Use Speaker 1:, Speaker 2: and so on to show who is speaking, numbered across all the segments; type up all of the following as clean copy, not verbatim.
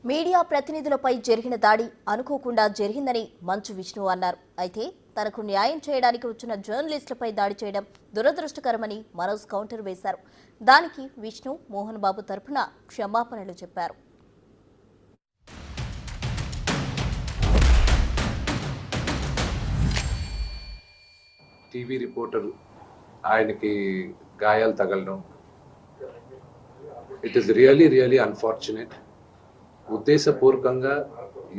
Speaker 1: Media ప్రతినిధులపై జరిగిన దాడి అనుకోకుండా జరిగిందని మంచు విష్ణు అన్నారు. అయితే తనకు న్యాయం చేయడానికి వచ్చిన జర్నలిస్టులపై దాడి చేయడం దురదృష్టకరమని మనోజ్ కౌంటర్ వేశారు. దానికి విష్ణు మోహన్ బాబు తరపున క్షమాపణలు చెప్పారు.
Speaker 2: టీవీ రిపోర్టర్ ఆయనకి గాయాలు తగలడం, ఇట్ ఈస్ రియలీ అన్ఫార్చునేట్. ఉద్దేశపూర్వకంగా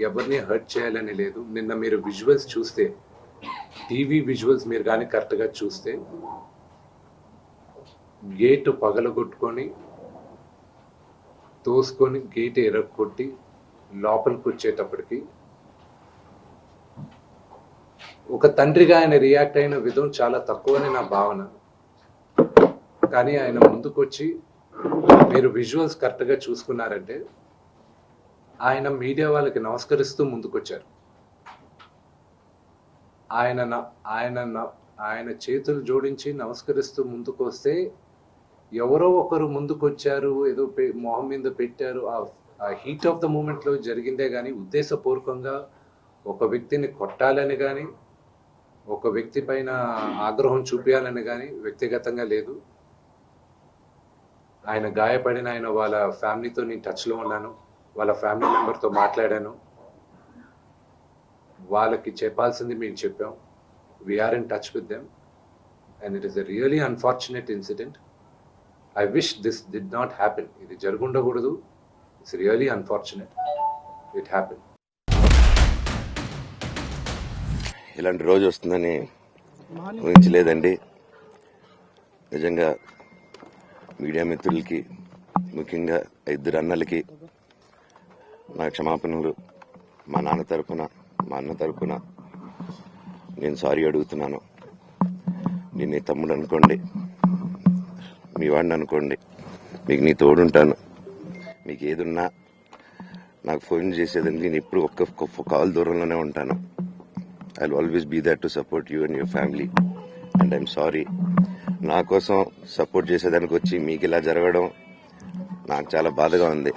Speaker 2: ఎవరిని హర్ట్ చేయాలని లేదు. నిన్న మీరు విజువల్స్ చూస్తే, టీవీ విజువల్స్ మీరు కానీ కరెక్ట్గా చూస్తే, గేటు పగలగొట్టుకొని తోసుకొని గేటు ఎరగొట్టి లోపలికి వచ్చేటప్పటికి ఒక తండ్రిగా ఆయన రియాక్ట్ అయిన విధం చాలా తక్కువని నా భావన. కానీ ఆయన ముందుకొచ్చి మీరు విజువల్స్ కరెక్ట్గా చూసుకున్నారంటే ఆయన మీడియా వాళ్ళకి నమస్కరిస్తూ ముందుకొచ్చారు. ఆయన చేతులు జోడించి నమస్కరిస్తూ ముందుకు వస్తే ఎవరో ఒకరు ముందుకొచ్చారు, ఏదో మొహం మీద పెట్టారు. ఆ హీట్ ఆఫ్ ద మూమెంట్లో జరిగిందే కానీ ఉద్దేశపూర్వకంగా ఒక వ్యక్తిని కొట్టాలని కానీ ఒక వ్యక్తి పైన ఆగ్రహం చూపించాలని కానీ వ్యక్తిగతంగా లేదు. ఆయన గాయపడిన ఆయన వాళ్ళ ఫ్యామిలీతో నేను టచ్లో ఉన్నాను, వాళ్ళ ఫ్యామిలీ మెంబర్తో మాట్లాడాను. వాళ్ళకి చెప్పాల్సింది మేము చెప్పాం. We're in touch with them and it is a really unfortunate incident. I wish this did not happen. ఇది జరుగుండకూడదు. It's really unfortunate. It happen.
Speaker 3: ఇలాంటి రోజు వస్తుందని ఊహించలేదండి. నిజంగా మీడియా మిత్రులకి, ముఖ్యంగా ఇద్దరు అన్నలకి నా క్షమాపణలు. మా నాన్న తరపున, మా అన్న తరపున నేను సారీ అడుగుతున్నాను. నేను నీ తమ్ముడు అనుకోండి, మీ వాడిని అనుకోండి, మీకు నీ తోడుంటాను. మీకు ఏదున్నా నాకు ఫోన్ చేసేదానికి నేను ఎప్పుడు ఒక్క కాల్ దూరంలోనే ఉంటాను. I'll always be there to support you and your family. And I'm sorry. నా కోసం సపోర్ట్ చేసేదానికి వచ్చి మీకు ఇలా జరగడం నాకు చాలా బాధగా ఉంది.